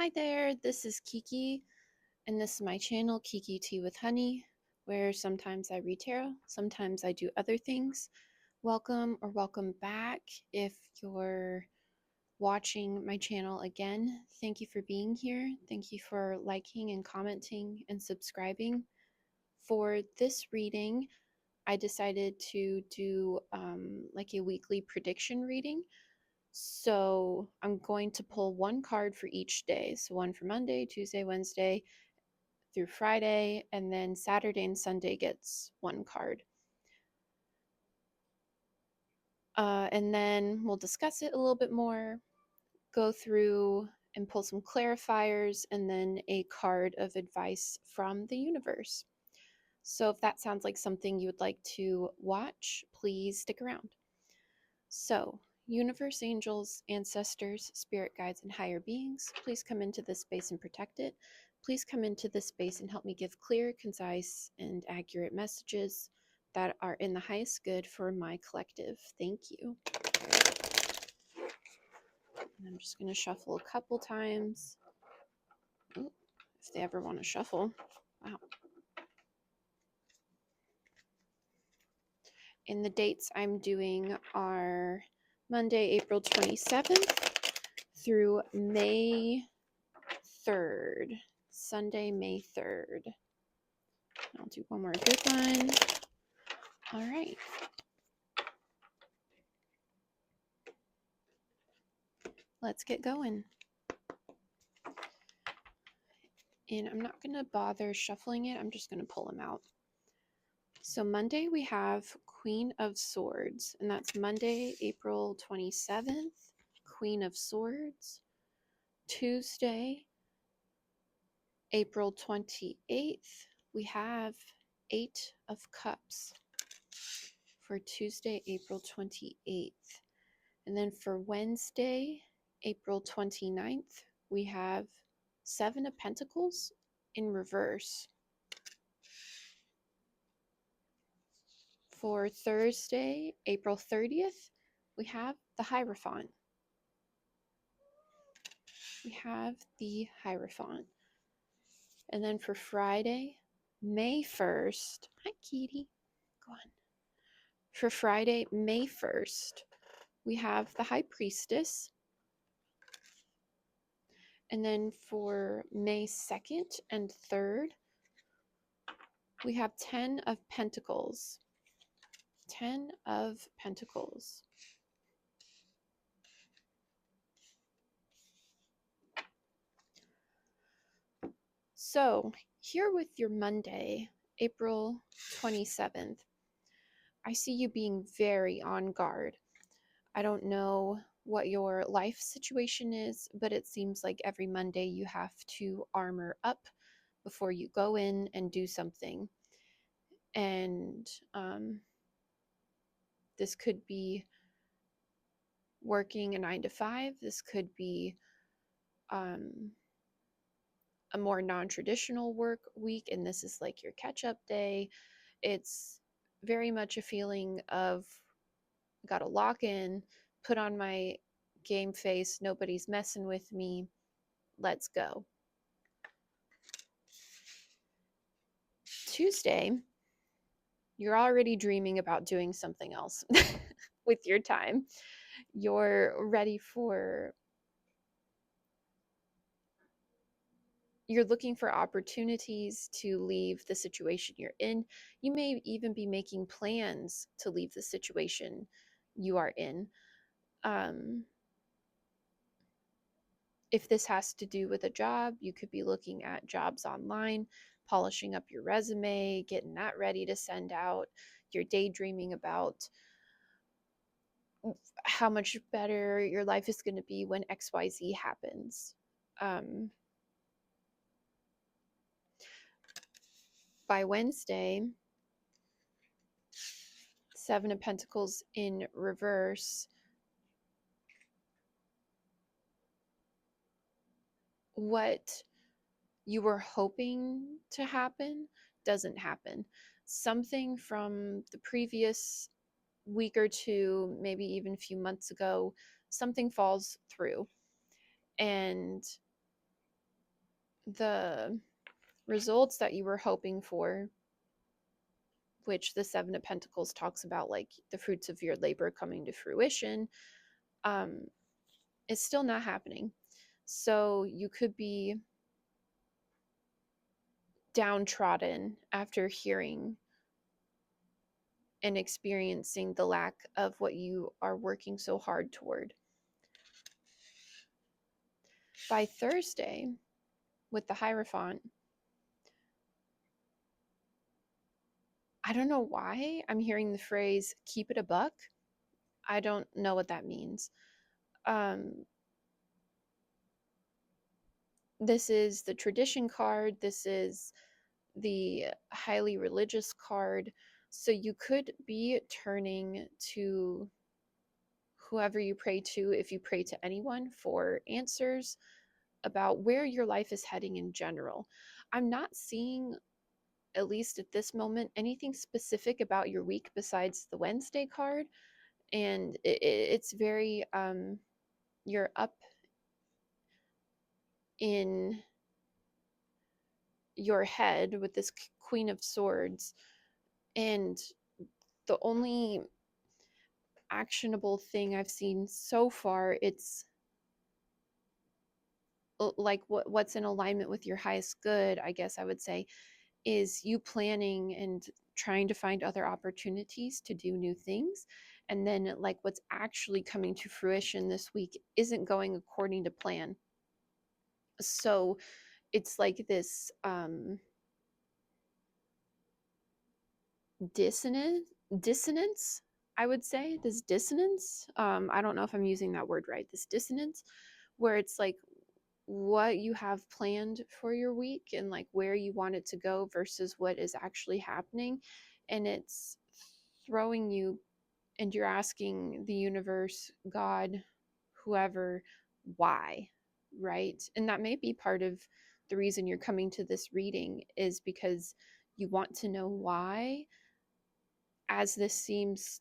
Hi there, this is Kiki, and this is my channel, Kiki Tea with Honey, where sometimes I read tarot, sometimes I do other things. Welcome or welcome back if you're watching my channel again. Thank you for being here. Thank you for liking and commenting and subscribing. For this reading, I decided to do like a weekly prediction reading. So I'm going to pull one card for each day. So one for Monday, Tuesday, Wednesday through Friday, and then Saturday and Sunday gets one card. And then we'll discuss it a little bit more, go through and pull some clarifiers, and then a card of advice from the universe. So if that sounds like something you would like to watch, please stick around. So, universe, angels, ancestors, spirit guides, and higher beings, please come into this space and protect it. Please come into this space and help me give clear, concise, and accurate messages that are in the highest good for my collective. Thank you. And I'm just going to shuffle a couple times. Ooh, if they ever want to shuffle. Wow. And the dates I'm doing are Monday, April 27th through May 3rd. Sunday, May 3rd. I'll do one more good one. All right. Let's get going. And I'm not going to bother shuffling it. I'm just going to pull them out. So Monday we have Queen of Swords, and that's Monday, April 27th, Queen of Swords. Tuesday, April 28th, we have Eight of Cups for Tuesday, April 28th. And then for Wednesday, April 29th, we have Seven of Pentacles in reverse. For Thursday, April 30th, we have the Hierophant. We have the Hierophant. And then for Friday, May 1st, hi Kitty, go on. For Friday, May 1st, we have the High Priestess. And then for May 2nd and 3rd, we have 10 of Pentacles. 10 of Pentacles. So here with your Monday, April 27th, I see you being very on guard. I don't know what your life situation is, but it seems like every Monday you have to armor up before you go in and do something. And this could be working a 9 to 5. This could be a more non-traditional work week, and this is like your catch-up day. It's very much a feeling of gotta lock in, put on my game face, nobody's messing with me, let's go. Tuesday, you're already dreaming about doing something else with your time. You're ready for, you're looking for opportunities to leave the situation you're in. You may even be making plans to leave the situation you are in. If this has to do with a job, you could be looking at jobs online, polishing up your resume, getting that ready to send out. You're daydreaming about how much better your life is going to be when XYZ happens. By Wednesday, Seven of Pentacles in reverse. What you were hoping to happen doesn't happen. Something from the previous week or two, maybe even a few months ago, something falls through. And the results that you were hoping for, which the Seven of Pentacles talks about, like the fruits of your labor coming to fruition, um, it's still not happening. So you could be downtrodden after hearing and experiencing the lack of what you are working so hard toward. By Thursday, with the Hierophant, I don't know why I'm hearing the phrase keep it a buck. I don't know what that means. This is the tradition card. This is the highly religious card. So you could be turning to whoever you pray to, if you pray to anyone, for answers about where your life is heading in general. I'm not seeing, at least at this moment, anything specific about your week besides the Wednesday card. And it's very, you're up in your head with this Queen of Swords. And the only actionable thing I've seen so far, it's like what's in alignment with your highest good, I guess I would say, is you planning and trying to find other opportunities to do new things. And then, like, what's actually coming to fruition this week isn't going according to plan. So it's like this dissonance, I would say. This dissonance, I don't know if I'm using that word right. This dissonance, where it's like what you have planned for your week and like where you want it to go versus what is actually happening. And it's throwing you, and you're asking the universe, God, whoever, why, right? And that may be part of the reason you're coming to this reading, is because you want to know why, as this seems,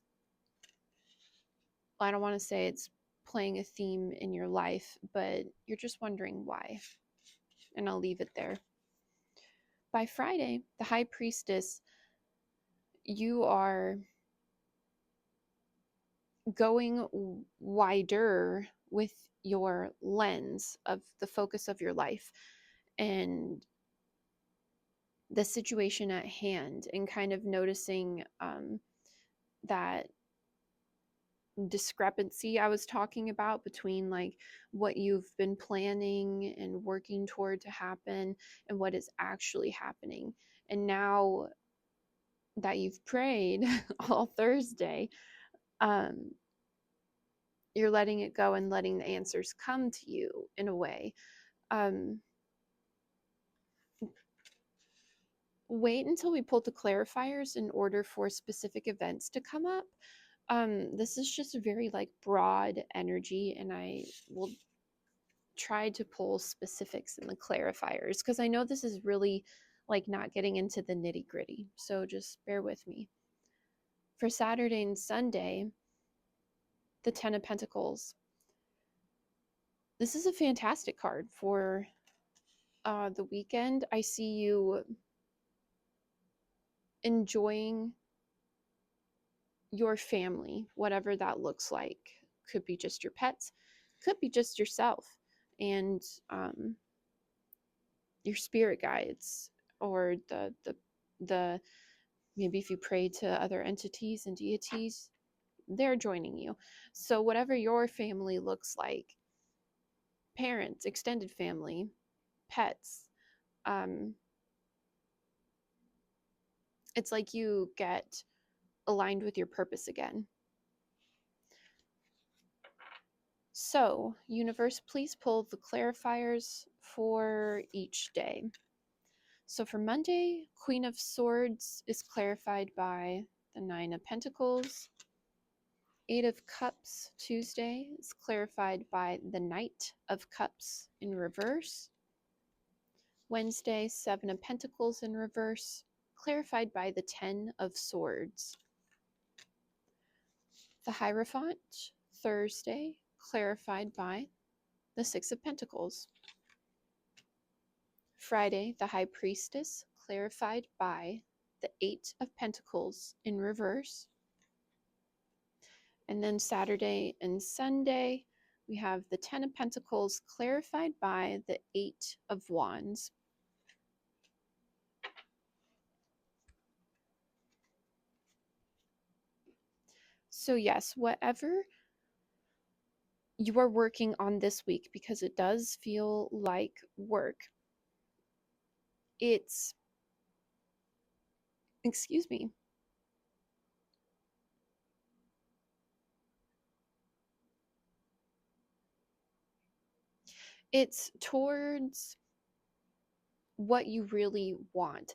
I don't want to say it's playing a theme in your life, but you're just wondering why. And I'll leave it there. By Friday, the High Priestess, you are going wider with your lens of the focus of your life and the situation at hand, and kind of noticing that discrepancy I was talking about between like what you've been planning and working toward to happen and what is actually happening. And now that you've prayed all Thursday, um, you're letting it go and letting the answers come to you in a way. Um, Wait until we pull the clarifiers in order for specific events to come up. This is just a very like broad energy, and I will try to pull specifics in the clarifiers because I know this is really like not getting into the nitty gritty. So just bear with me. For Saturday and Sunday, the Ten of Pentacles. This is a fantastic card for the weekend. I see you enjoying your family, whatever that looks like. Could be just your pets, could be just yourself and your spirit guides, or the maybe if you pray to other entities and deities, they're joining you. So whatever your family looks like, parents, extended family, pets, um, it's like you get aligned with your purpose again. So, universe, please pull the clarifiers for each day. So for Monday, Queen of Swords is clarified by the Nine of Pentacles. Eight of Cups, Tuesday, is clarified by the Knight of Cups in reverse. Wednesday, Seven of Pentacles in reverse, clarified by the Ten of Swords. The Hierophant, Thursday, clarified by the Six of Pentacles. Friday, the High Priestess, clarified by the Eight of Pentacles in reverse. And then Saturday and Sunday, we have the Ten of Pentacles, clarified by the Eight of Wands. So yes, whatever you are working on this week, because it does feel like work, it's, excuse me, it's towards what you really want.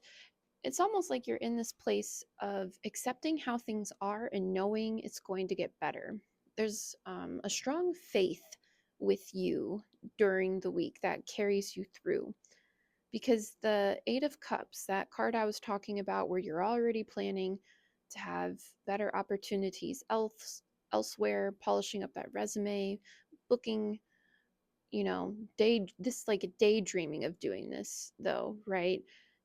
It's almost like you're in this place of accepting how things are and knowing it's going to get better. There's a strong faith with you during the week that carries you through, because the Eight of Cups, that card I was talking about, where you're already planning to have better opportunities elsewhere, polishing up that resume, booking, this like a daydreaming of doing this though, right?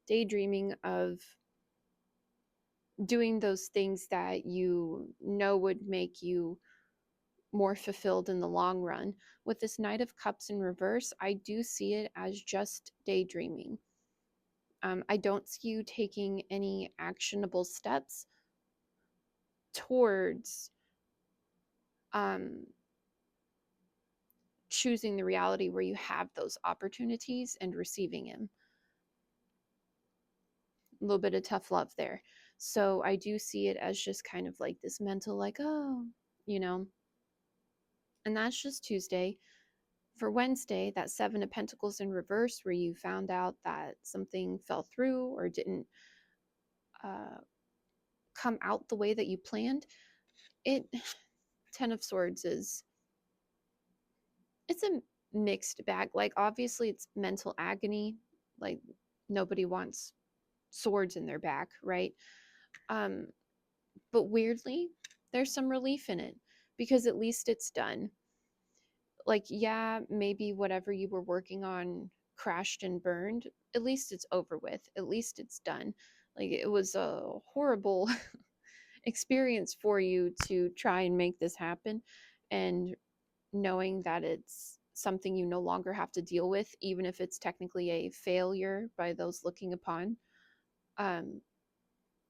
Daydreaming of doing those things that you know would make you more fulfilled in the long run. With this Knight of Cups in reverse, I do see it as just daydreaming. I don't see you taking any actionable steps towards um, choosing the reality where you have those opportunities and receiving them. A little bit of tough love there. So I do see it as just kind of like this mental, like, oh, you know, and that's just Tuesday. For Wednesday, that Seven of Pentacles in reverse, where you found out that something fell through or didn't uh, come out the way that you planned. It, Ten of Swords is, it's a mixed bag. Like, obviously, it's mental agony. Like, nobody wants swords in their back, right? Um, but weirdly, there's some relief in it, because at least it's done. Like, yeah, maybe whatever you were working on crashed and burned. At least it's over with. At least it's done. Like, it was a horrible experience for you to try and make this happen. And knowing that it's something you no longer have to deal with, even if it's technically a failure by those looking upon, um,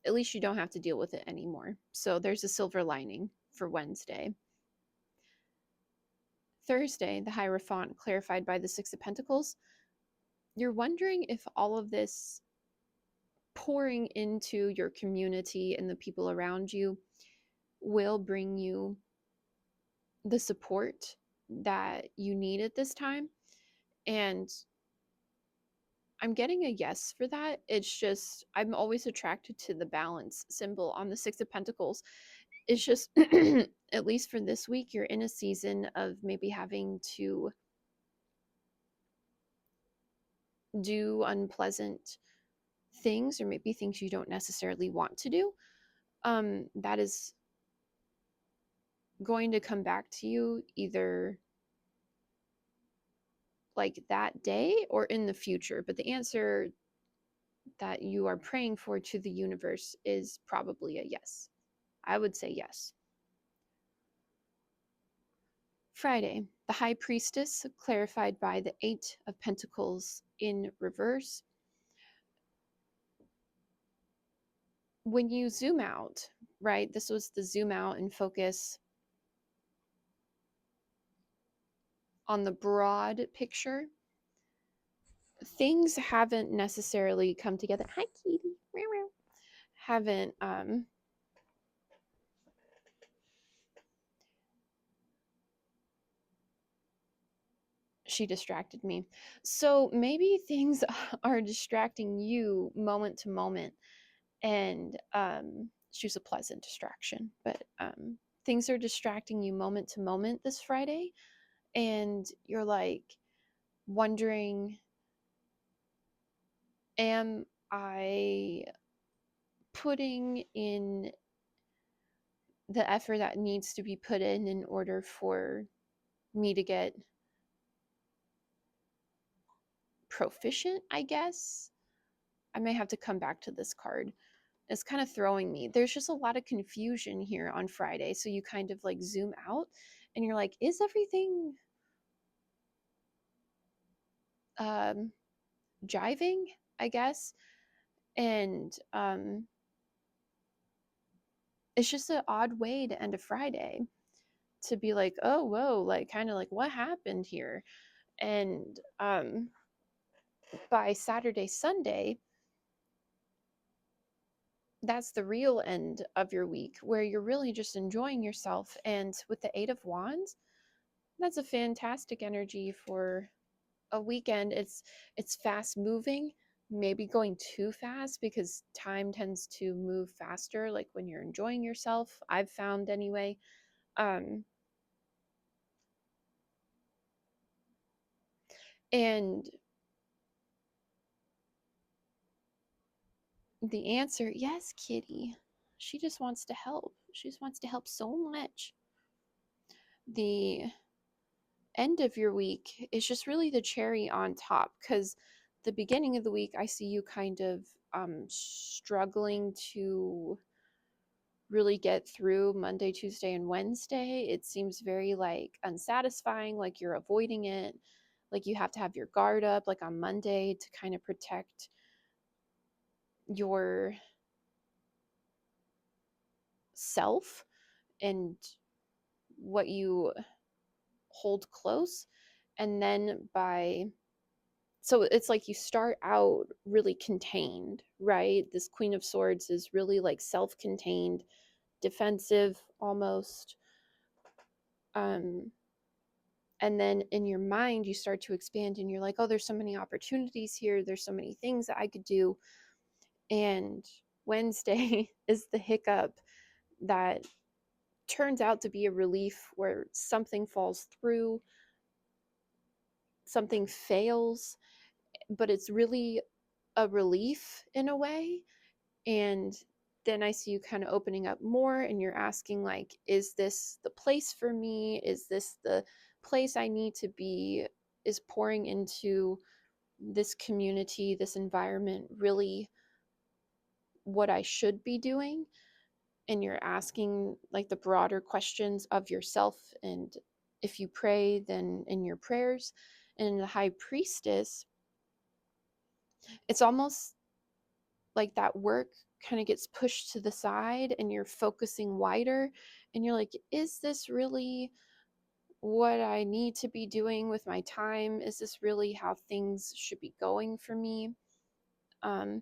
at least you don't have to deal with it anymore. So there's a silver lining for Wednesday. Thursday, the Hierophant, clarified by the Six of Pentacles. You're wondering if all of this pouring into your community and the people around you will bring you the support that you need at this time. And I'm getting a yes for that. It's just, I'm always attracted to the balance symbol on the Six of Pentacles. It's just, at least for this week, you're in a season of maybe having to do unpleasant things, or maybe things you don't necessarily want to do. That is going to come back to you either like that day or in the future. But the answer that you are praying for to the universe is probably a yes. I would say yes. Friday, the High Priestess, clarified by the Eight of Pentacles in reverse. When you zoom out, right, this was the zoom out and focus on the broad picture. Things haven't necessarily come together. Hi, Kitty. Haven't she distracted me. So maybe things are distracting you moment to moment, and she was a pleasant distraction, but things are distracting you moment to moment this Friday, and you're like wondering, am I putting in the effort that needs to be put in order for me to get proficient, I guess. I may have to come back to this card. It's kind of throwing me. There's just a lot of confusion here on Friday. So you kind of like zoom out and you're like, is everything um, jiving, I guess? And it's just an odd way to end a Friday, to be like, oh, whoa, like kind of like what happened here? And by Saturday, Sunday, that's the real end of your week where you're really just enjoying yourself. And with the Eight of Wands, that's a fantastic energy for a weekend. It's fast moving, maybe going too fast because time tends to move faster like when you're enjoying yourself, I've found anyway. um and the answer, yes, Kitty, she just wants to help. She just wants to help so much. The end of your week is just really the cherry on top, because the beginning of the week I see you kind of struggling to really get through Monday, Tuesday, and Wednesday. It seems very like unsatisfying, like you're avoiding it, like you have to have your guard up like on Monday to kind of protect your self and what you hold close. And then by so it's like you start out really contained, right? This Queen of Swords is really like self-contained, defensive almost. um and then in your mind you start to expand and you're like, oh, there's so many opportunities here, there's so many things that I could do. And Wednesday is the hiccup that turns out to be a relief, where something falls through, something fails, but it's really a relief in a way. And then I see you kind of opening up more and you're asking, like, is this the place for me? Is this the place I need to be? Is pouring into this community, this environment, really what I should be doing? And you're asking like the broader questions of yourself. And if you pray, then in your prayers. And in the High Priestess, it's almost like that work kind of gets pushed to the side and you're focusing wider. And you're like, is this really what I need to be doing with my time? Is this really how things should be going for me? um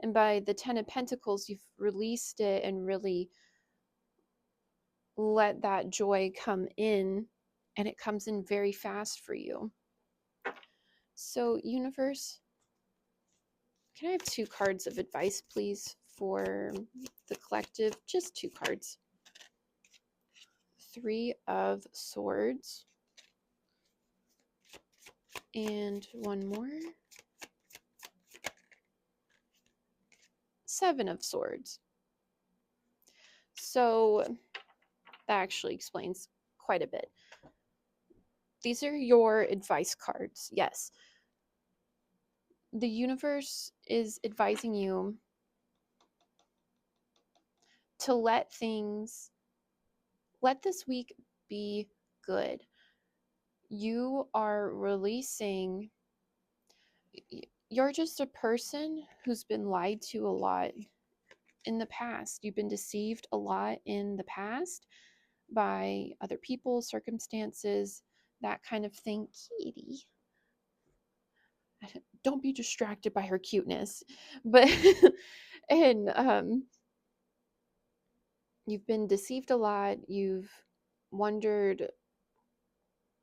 and by the Ten of Pentacles, you've released it and really let that joy come in, and it comes in very fast for you. So, universe, can I have 2 cards of advice, please, for the collective? Just 2 cards. 3 of Swords. And one more. 7 of Swords. So that actually explains quite a bit. These are your advice cards. Yes. The universe is advising you to let this week be good. You are releasing, you're just a person who's been lied to a lot in the past. You've been deceived a lot in the past by other people, circumstances, that kind of thing. Kitty, don't be distracted by her cuteness. But and you've been deceived a lot. You've wondered,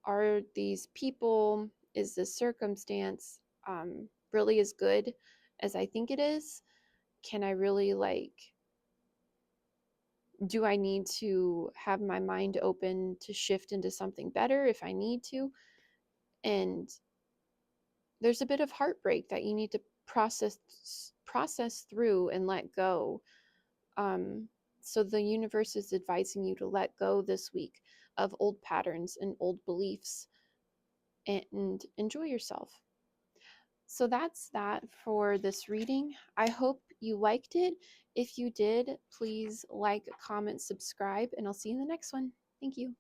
are these people, is this circumstance really as good as I think it is? Can I really, like, do I need to have my mind open to shift into something better if I need to? And there's a bit of heartbreak that you need to process through and let go. um so the universe is advising you to let go this week of old patterns and old beliefs and enjoy yourself. So that's that for this reading. I hope you liked it. If you did, please like, comment, subscribe, and I'll see you in the next one. Thank you.